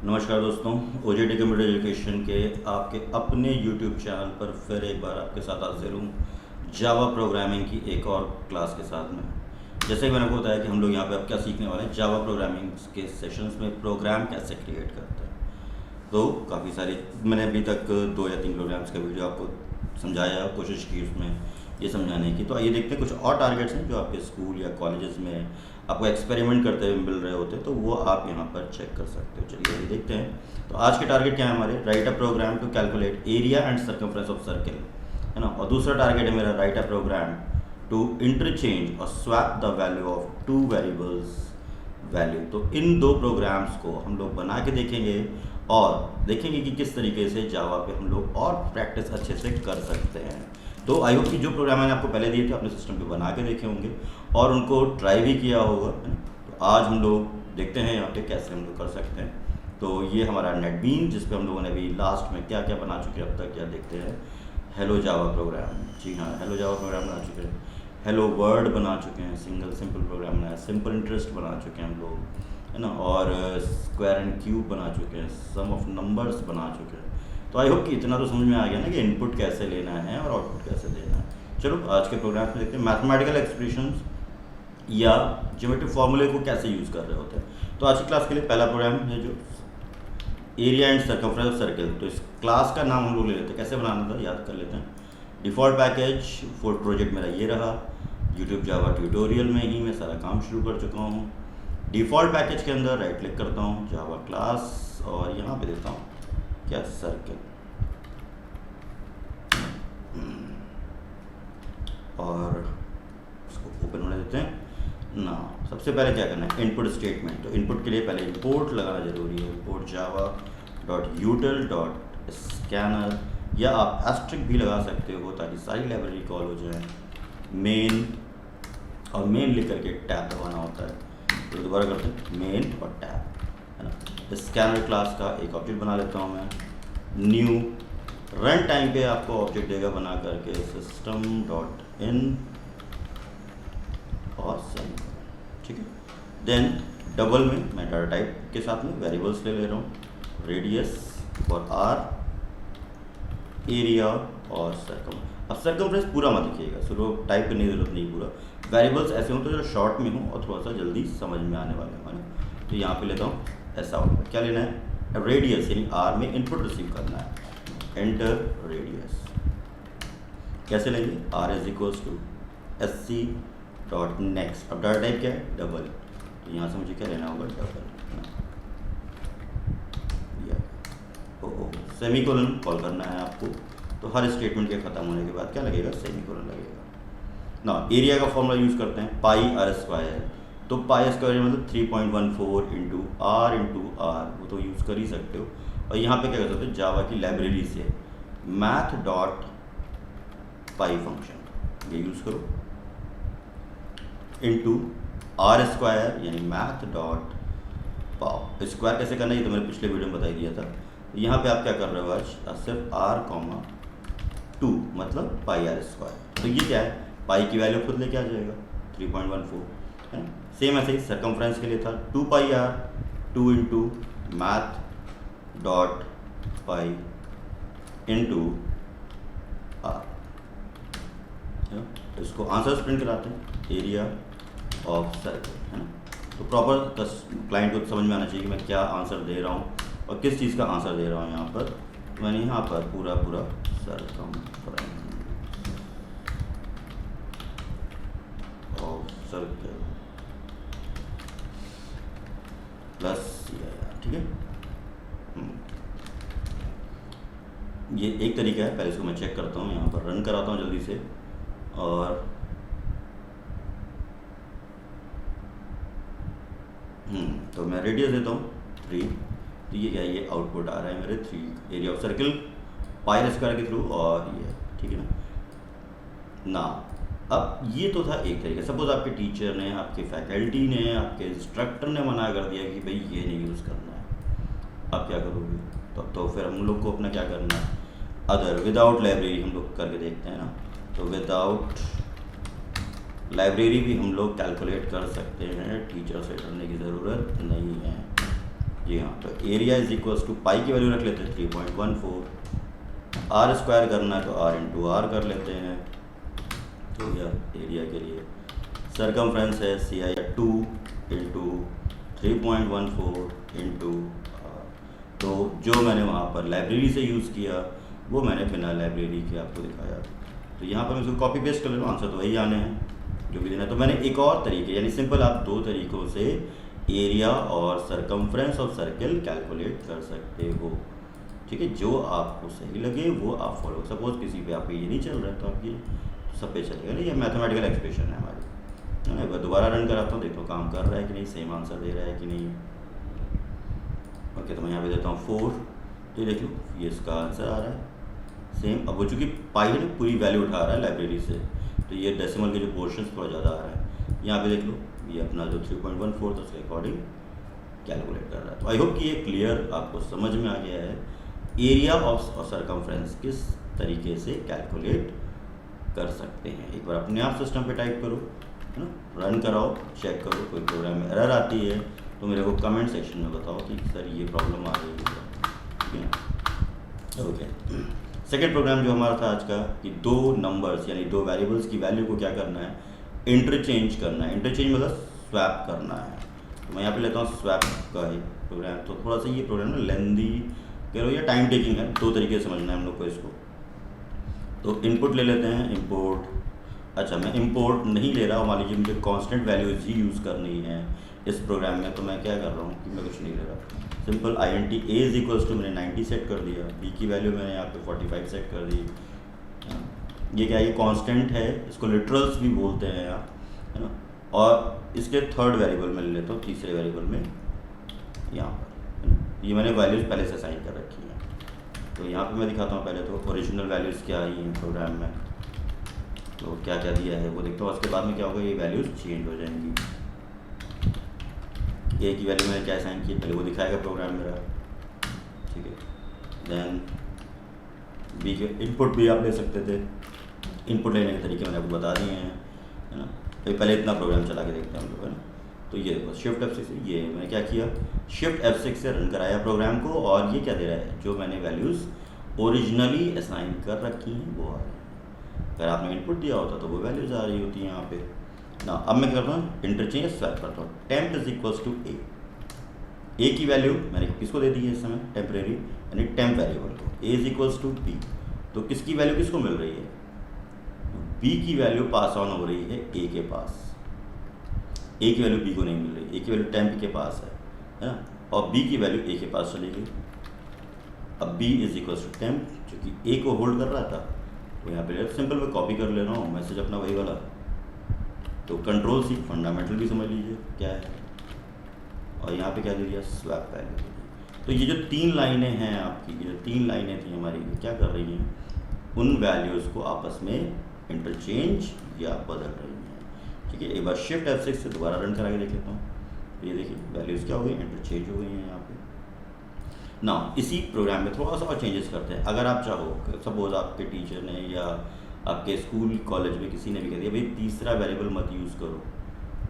नमस्कार दोस्तों, ओजेडी computer education के आपके अपने यूट्यूब चैनल पर फिर एक बार आपके साथ हाजिर हूँ जावा प्रोग्रामिंग की एक और क्लास के साथ में। जैसे कि मैंने आपको बताया कि हम लोग यहाँ पे अब क्या सीखने वाले हैं, जावा प्रोग्रामिंग के सेशंस में प्रोग्राम कैसे क्रिएट करते हैं। तो काफ़ी सारी मैंने अभी तक 2 या 3 प्रोग्राम्स का वीडियो आपको समझाया, कोशिश की उसमें ये समझाने की। तो आइए देखते हैं कुछ और टारगेट्स हैं जो आपके स्कूल या कॉलेजेस में आपको एक्सपेरिमेंट करते हुए मिल रहे होते हैं, तो वो आप यहाँ पर चेक कर सकते हो। चलिए ये देखते हैं। तो आज के टारगेट क्या है हमारे, write a program to calculate area and circumference of circle, है ना। और दूसरा टारगेट है मेरा, write a program to interchange और swap the value of 2 variables value. तो इन 2 प्रोग्राम्स को हम लोग बना के देखेंगे और देखेंगे कि किस तरीके से जावा पे हम लोग और प्रैक्टिस अच्छे से कर सकते हैं। तो आई होप कि जो प्रोग्राम मैंने आपको पहले दिए थे अपने सिस्टम पे बना के देखे होंगे और उनको ट्राई भी किया होगा, है ना। तो आज हम लोग देखते हैं यहाँ पे कैसे हम लोग कर सकते हैं। तो ये हमारा नेटबीन, जिस पे हम लोगों ने अभी लास्ट में क्या क्या बना चुके हैं अब तक, क्या देखते हैं। हेलो जावा प्रोग्राम, जी हाँ, हेलो जावा प्रोग्राम बना चुके हैं। हेलो वर्ड बना चुके हैं, सिंपल प्रोग्राम बनाया, सिंपल इंटरेस्ट बना चुके हैं हम लोग, है ना। और स्क्वायर एंड क्यूब बना चुके हैं, सम ऑफ नंबर्स बना चुके हैं। तो आई होप कि इतना तो समझ में आ गया ना कि इनपुट कैसे लेना है और आउटपुट कैसे देना है। चलो आज के प्रोग्राम में देखते हैं मैथमेटिकल एक्सप्रेशंस या ज्योमेट्रिक फॉर्मूले को कैसे यूज़ कर रहे होते हैं। तो आज की क्लास के लिए पहला प्रोग्राम है जो area and circumference of circle. तो इस क्लास का नाम हम लोग ले लेते हैं, कैसे बनाना था याद कर लेते हैं। डिफ़ॉल्ट पैकेज फॉर प्रोजेक्ट मेरा ये रहा। यूट्यूब जावा ट्यूटोरियल में ही मैं सारा काम शुरू कर चुका हूँ। डिफ़ॉल्ट पैकेज के अंदर राइट क्लिक करता हूँ, जावा क्लास, और यहाँ पे देता हूँ क्या, सर्किल। और इसको ओपन होने देते हैं ना। सबसे पहले क्या करना है, इनपुट स्टेटमेंट। तो इनपुट के लिए पहले इंपोर्ट लगाना जरूरी है। Import Java dot यूटिल dot scanner, या आप एस्ट्रिक भी लगा सकते हो ताकि सारी लाइब्रेरी कॉल हो जाए। मेन, और मेन लिख करके टैब दबाना होता है। तो दोबारा करते हैं, मेन और टैब, है ना। स्कैनर क्लास का एक ऑब्जेक्ट बना लेता हूँ मैं, न्यू। रन टाइम पे आपको ऑब्जेक्ट देगा बना करके सिस्टम डॉट इन और सेम, ठीक है। देन डबल में मैं डाटा टाइप के साथ में वेरिएबल्स ले रहा हूँ, रेडियस और आर, एरिया और सर्कम। अब सर्कमफ्रेंस पूरा मत लिखिएगा, शुरू टाइप करने की जरूरत नहीं। पूरा वेरिएबल्स ऐसे हों तो जो शॉर्ट में हो और थोड़ा सा जल्दी समझ में आने वाले हो, है ना। तो यहाँ पे लेता हूँ ऐसा आउटपुट। क्या लेना है, रेडियस, यानी आर में इनपुट रिसीव करना है। एंटर रेडियस कैसे लेंगे, R is equals to S C dot next. अब डाटा टाइप क्या है, डबल। तो यहाँ से मुझे क्या लेना होगा, डबल। सेमी कोलन कॉल करना है आपको। तो हर स्टेटमेंट के ख़त्म होने के बाद क्या लगेगा, सेमी कोलन लगेगा ना। एरिया का फॉर्मूला यूज़ करते हैं, पाई आर स्क्वायर। तो पाई स्क्वायर मतलब 3.14 इंटू आर, वो तो यूज़ कर ही सकते हो। और यहाँ पे क्या कर सकते हो, जावा की लाइब्रेरी से मैथ डॉट पाई फंक्शन ये यूज़ करो, इनटू आर स्क्वायर यानी मैथ डॉट पाव। स्क्वायर कैसे करना है ये तो मैंने पिछले वीडियो में बता ही दिया था। यहाँ पे आप क्या कर रहे हो आज, सिर्फ आर कॉमा 2 मतलब पाई आर स्क्वायर। तो ये क्या है, पाई की वैल्यू खुद लेके आ जाएगा 3.14, है। सेम ऐसे ही सर्कमफ्रेंस के लिए था 2 pi R, 2 into math dot pi into R. तो इसको आंसर प्रिंट कराते हैं, एरिया ऑफ सर्कल, है ना। तो प्रॉपर क्लाइंट को समझ में आना चाहिए कि मैं क्या आंसर दे रहा हूँ और किस चीज़ का आंसर दे रहा हूँ। यहाँ पर मैंने यहाँ पर पूरा सर्कमफ्रेंस ऑफ सर्कल प्लस, ठीक है। ये एक तरीका है, पहले इसको मैं चेक करता हूँ, यहाँ पर रन कराता हूँ जल्दी से। और तो मैं रेडियस देता हूँ 3। तो ये क्या है, ये आउटपुट आ रहा है मेरे 3 area of circle pi square के थ्रू, और ये ठीक है ना। अब ये तो था एक तरीका। सपोज आपके टीचर ने, आपके फैकल्टी ने, आपके इंस्ट्रक्टर ने मना कर दिया कि भाई ये नहीं यूज़ करना है, आप क्या करोगे। तो फिर हम लोग को अपना क्या करना है, अदर विदाउट लाइब्रेरी हम लोग करके देखते हैं ना। तो विदाउट लाइब्रेरी भी हम लोग कैलकुलेट कर सकते हैं, टीचर से डरने की ज़रूरत नहीं है। जी हाँ, तो एरिया इज इक्वल्स टू पाई की वैल्यू रख लेते हैं 3.14, आर स्क्वायर करना है तो आर इंटू आर कर लेते हैं। तो यह एरिया के लिए सरकमफ्रेंस है सी आई 2 इंटू 3.14 इंटू आर। तो जो मैंने वहाँ पर लाइब्रेरी से यूज़ किया वो मैंने बिना लाइब्रेरी के आपको दिखाया। तो यहाँ पर मैं इसको कॉपी पेस्ट कर ले रहा हूँ, आंसर तो वही आने हैं जो भी देना है। तो मैंने एक और तरीके यानी सिंपल आप दो तरीक़ों से एरिया और सरकमफ्रेंस ऑफ सर्कल कैलकुलेट कर सकते हो। ठीक है, जो आपको सही लगे वो आप फॉलो। सपोज किसी पे आपको ये नहीं चल रहा है तो आप ये सब पे चलेगा नहीं, ये मैथमेटिकल एक्सप्रेशन है हमारी, है ना। एक बार दोबारा रन कराता हूँ, देखो काम कर रहा है कि नहीं, सेम आंसर दे रहा है कि नहीं। ओके, तो मैं यहाँ पे देता हूँ 4, तो देख लो ये इसका आंसर आ रहा है सेम। अब वो चूँकि पाई ने पूरी वैल्यू उठा रहा है लाइब्रेरी से, तो ये डेसिमल के जो पोर्शन थोड़ा ज़्यादा आ रहा है। यहाँ पे देख लो ये अपना जो 3.14 था उसके अकॉर्डिंग कैलकुलेट कर रहा है। तो आई होप कि ये क्लियर आपको समझ में आ गया है एरिया ऑफ सरकमफ्रेंस किस तरीके से कैलकुलेट कर सकते हैं। एक बार अपने आप सिस्टम पे टाइप करो, है ना, रन कराओ, चेक करो, कोई प्रोग्राम में एरर आती है तो मेरे को कमेंट सेक्शन में बताओ कि सर ये प्रॉब्लम आ रही है। ठीक है, ओके। सेकेंड प्रोग्राम जो हमारा था आज का कि दो नंबर्स यानी दो वेरिएबल्स की वैल्यू को क्या करना है, इंटरचेंज करना है। इंटरचेंज मतलब स्वैप करना है। तो मैं यहाँ पे लेता हूँ स्वैप का एक प्रोग्राम। तो थोड़ा सा ये प्रोग्राम ना लेंदी कह लो या टाइम टेकिंग है, दो तरीके से समझना है हम लोग को इसको। तो इनपुट ले लेते हैं, इंपोर्ट। अच्छा, मैं इंपोर्ट नहीं ले रहा हूँ, मान लीजिए मुझे कांस्टेंट वैल्यूज ही यूज़ करनी है इस प्रोग्राम में, तो मैं क्या कर रहा हूँ कि मैं कुछ नहीं ले रहा। Simple INT A is equals to मैंने 90 सेट कर दिया, B की वैल्यू मैंने यहाँ पे 45 सेट कर दी। ये क्या है, ये कांस्टेंट है, इसको लिटरल्स भी बोलते हैं यहाँ, है ना। और इसके थर्ड वेरिएबल में ले लेता हूँ, तीसरे वेरिएबल में यहाँ पर, है ना। ये मैंने वैल्यूज़ पहले से असाइन कर रखी हैं। तो यहाँ पे मैं दिखाता हूँ पहले तो ओरिजिनल वैल्यूज़ क्या आई हैं प्रोग्राम में, तो क्या क्या दिया है वो देखता हूँ। उसके बाद में क्या होगा, ये वैल्यूज़ चेंज हो जाएंगी। ए की वैल्यू मैंने क्या असाइन की पहले वो दिखाएगा प्रोग्राम मेरा। ठीक है, देन बी के इनपुट भी आप ले सकते थे, इनपुट लेने के तरीके मैंने आपको बता दिए हैं, है ना। तो पहले इतना प्रोग्राम चला के देखते हैं हम लोग, है ना। तो ये देखो शिफ्ट F6 से ये मैंने क्या किया, शिफ्ट F6 से रन कराया प्रोग्राम को, और ये क्या दे रहा है, जो मैंने वैल्यूज़ ओरिजिनली असाइन कर रखी हैं वो आ रही हैं। अगर आपने इनपुट दिया होता तो वो वैल्यूज़ आ रही होती हैं यहाँ पे ना। अब मैं क्या करता हूँ, इंटरचेंज स्वैप करता हूँ। टेम्प इज इक्वल्स टू ए की वैल्यू मैंने किसको दे दी है इस समय, टेम्परेरी यानी टेम्प वेरिएबल को। ए इज इक्वल्स टू बी, तो किसकी वैल्यू किसको मिल रही है, बी की वैल्यू पास ऑन हो रही है ए के पास। ए की वैल्यू बी को नहीं मिल रही, ए की वैल्यू टेम्प के पास है ना, और बी की वैल्यू ए के पास चली गई। अब B is equals to temp, चूँकि ए को होल्ड कर रहा था तो यहाँ पे सिंपल मैं कॉपी कर ले रहा हूँ मैसेज अपना वही वाला। तो कंट्रोल सी फंडामेंटल भी समझ लीजिए क्या है, और यहाँ पे क्या दे दिया, स्वैप वैल्यू। तो ये जो तीन लाइनें हैं आपकी, ये जो तीन लाइनें थी हमारी, क्या कर रही हैं, उन वैल्यूज़ को आपस में इंटरचेंज या बदल रही हैं। ठीक है, एक बार शिफ्ट F6 से दोबारा रन करा के देख लेता हूँ। तो ये देखिए वैल्यूज़ क्या हो गई, इंटरचेंज हो गई हैं यहाँ पे ना। इसी प्रोग्राम में थोड़ा सा और चेंजेस करते हैं। अगर आप चाहो, सपोज आपके टीचर ने या आपके स्कूल कॉलेज में किसी ने भी कह दिया भाई तीसरा वेरिएबल मत यूज़ करो,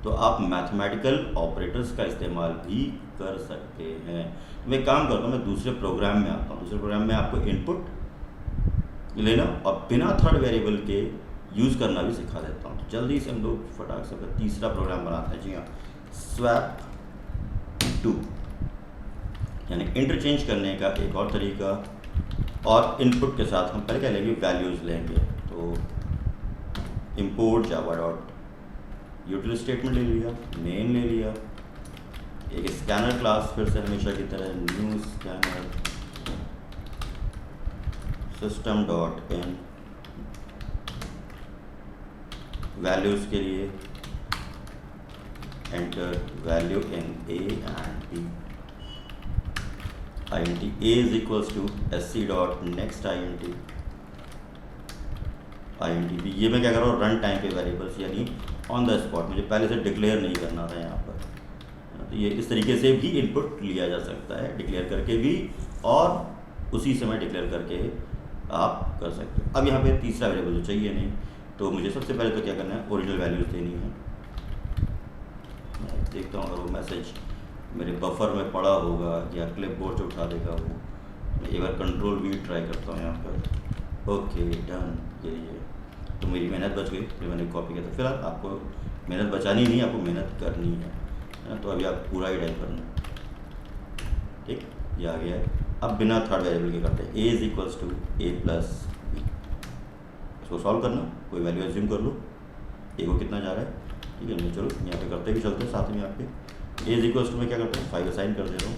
तो आप मैथमेटिकल ऑपरेटर्स का इस्तेमाल भी कर सकते हैं। मैं एक काम करता हूँ, मैं दूसरे प्रोग्राम में आता हूँ। दूसरे प्रोग्राम में आपको इनपुट लेना और बिना थर्ड वेरिएबल के यूज़ करना भी सिखा देता हूँ। तो जल्दी से हम लोग फटाक से अपना तीसरा प्रोग्राम बनाते हैं। जी हाँ, स्वैप टू यानी इंटरचेंज करने का एक और तरीका। और इनपुट के साथ हम पहले क्या लेंगे, वैल्यूज़ लेंगे। तो इंपोर्ट जावा डॉट यूटिल स्टेटमेंट ले लिया, मेन ले लिया, एक स्कैनर क्लास फिर से हमेशा की तरह, new scanner system dot in, values के लिए enter value in A and B, INT A is equals to SC dot next INT B। ये मैं क्या कर रहा हूँ, रन टाइम पे वेरिएबल्स यानी ऑन द स्पॉट, मुझे पहले से डिक्लेयर नहीं करना था यहाँ पर। तो ये इस तरीके से भी इनपुट लिया जा सकता है, डिक्लेयर करके भी और उसी समय डिक्लेयर करके आप कर सकते हो। अब यहाँ पे तीसरा वेरिएबल तो चाहिए नहीं, तो मुझे सबसे पहले तो क्या करना है, ओरिजिनल वैल्यूज़ देनी है। मैं देखता हूँ अगर वो मैसेज मेरे बफर में पड़ा होगा या क्लिप बोर्ड से उठा देगा वो। मैं एक बार कंट्रोल वी ट्राई करता हूँ यहाँ पर। ओके डन, ये तो मेरी मेहनत बच गई, फिर मैंने कॉपी किया था। फिलहाल आपको मेहनत बचानी नहीं, आपको मेहनत करनी है ना। तो अभी आप पूरा ही टाइप करना, ठीक, ये आ गया है। अब बिना थर्ड वेरिएबल के करते हैं, A is equals to A plus B. इसको सॉल्व करना, कोई वैल्यू एज्यूम कर लो, ए को कितना जा रहा है, ठीक है। मैं चलो यहाँ पे करते भी चलते हैं साथ में। आपके ए इज इक्वल्स टू मैं क्या करता हूँ 5 असाइन कर दे रहा हूँ,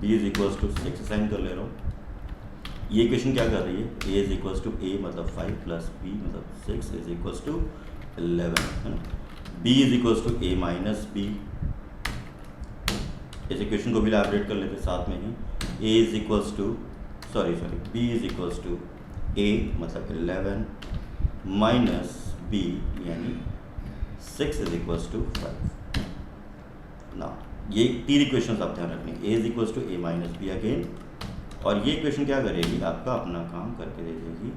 B is equals to 6 assign कर ले रहा हूँ। ये इक्वेशन क्या कर रही है, ए इज इक्वल्स टू ए मतलब 5 प्लस बी मतलब 6 इज इक्वल्स टू 11, है ना। B is equals to A minus B, इस इक्वेशन को भी इलैबोरेट कर लेते साथ में ही। A is equals to B is equals to A मतलब 11 माइनस बी यानी 6 इज इक्वल्स टू 5 ना। ये 3 इक्वेशन आप ध्यान रखने, A is equals to A minus B again, और ये इक्वेशन क्या करेगी, आपका अपना काम करके दे देगी।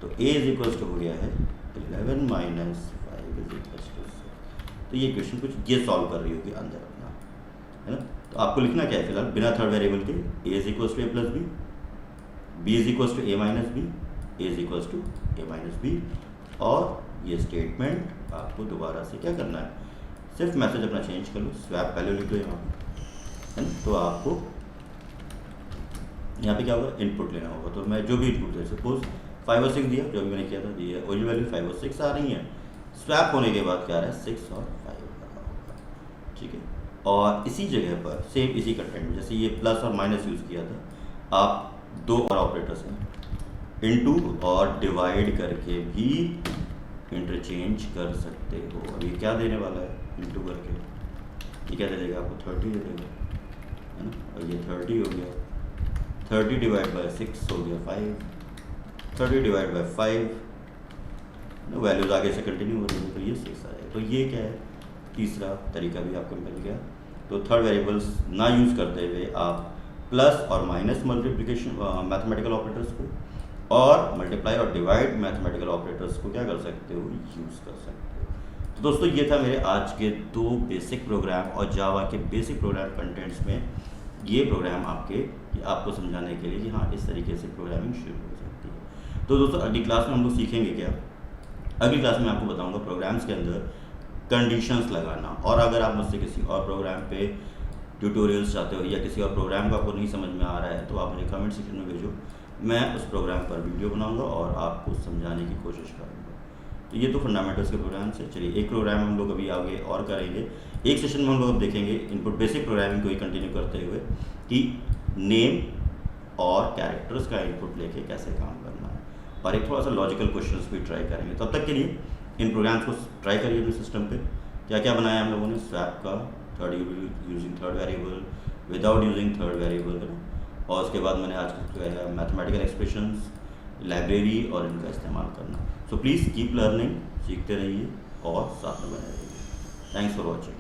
तो ए इज इक्वल्स टू हो गया है 11 माइनस 5 इज इक्वल्स टू 6। तो ये इक्वेशन कुछ ये सॉल्व कर रही होगी अंदर अपना, है ना। तो आपको लिखना क्या है फिलहाल बिना थर्ड वेरिएबल के, A is equals to A plus B, B is equals to A minus B, A is equals to A minus B. और ये स्टेटमेंट आपको दोबारा से क्या करना है, सिर्फ मैसेज अपना चेंज कर लो, स्वैप वैल्यू लिख दो यहाँ पे, है ना। तो आपको यहाँ पे क्या होगा, इनपुट लेना होगा। तो मैं जो भी इनपुट दे, सपोज 5 और 6 दिया, जो भी मैंने किया था दिया, ओरिजिनल वैल्यू 5 और 6 आ रही है। स्वैप होने के बाद क्या आ रहा है 6 और 5 आ रहा होगा, ठीक है। और इसी जगह पर सेम इसी कंटेंट में जैसे ये प्लस और माइनस यूज़ किया था, आप 2 और ऑपरेटर्स हैं इनटू और डिवाइड करके भी इंटरचेंज कर सकते हो। अब ये क्या देने वाला है, इनटू करके ये क्या दे देगा आपको 30 दे देगा, है ना। और ये 30 हो गया, 30 डिवाइड बाई 6 हो गया 5, 30 डिवाइड बाई 5, वैल्यूज आगे से कंटिन्यू हो रही है, तो ये 6 आएगा। तो ये क्या है, तीसरा तरीका भी आपको मिल गया। तो थर्ड वेरिएबल्स ना यूज़ करते हुए आप प्लस और माइनस मल्टीप्लिकेशन मैथमेटिकल ऑपरेटर्स को और मल्टीप्लाई और डिवाइड मैथमेटिकल ऑपरेटर्स को क्या कर सकते हो, यूज़ कर सकते हो। तो दोस्तों ये था मेरे आज के 2 बेसिक प्रोग्राम और जावा के बेसिक प्रोग्राम कंटेंट्स में ये प्रोग्राम आपको समझाने के लिए कि हाँ इस तरीके से प्रोग्रामिंग शुरू हो सकती है। तो दोस्तों अगली क्लास में हम लोग सीखेंगे क्या, अगली क्लास में आपको बताऊंगा प्रोग्राम्स के अंदर कंडीशंस लगाना। और अगर आप मुझसे किसी और प्रोग्राम पे ट्यूटोरियल्स चाहते हो या किसी और प्रोग्राम का आपको नहीं समझ में आ रहा है, तो आप मुझे कमेंट सेक्शन में भेजो, मैं उस प्रोग्राम पर वीडियो बनाऊँगा और आपको समझाने की कोशिश करूँगा। तो ये तो फंडामेंटल्स के प्रोग्राम से। चलिए एक प्रोग्राम हम लोग अभी आगे और करेंगे, एक सेशन में हम लोग अब देखेंगे इनपुट बेसिक प्रोग्रामिंग को ही कंटिन्यू करते हुए कि नेम और कैरेक्टर्स का इनपुट लेके कैसे काम करना है, और एक थोड़ा सा लॉजिकल क्वेश्चंस भी ट्राई करेंगे। तब तक के लिए इन प्रोग्राम्स को ट्राई करिए अपने सिस्टम पे। क्या क्या बनाया हम लोगों ने, स्वैप का, using third variable, without using third variable, और उसके बाद मैंने आज मैथमेटिकल एक्सप्रेशंस, लाइब्रेरी और इनका इस्तेमाल करना। सो प्लीज़ कीप लर्निंग, सीखते रहिए और साथ में बने रहिए। Thanks for watching.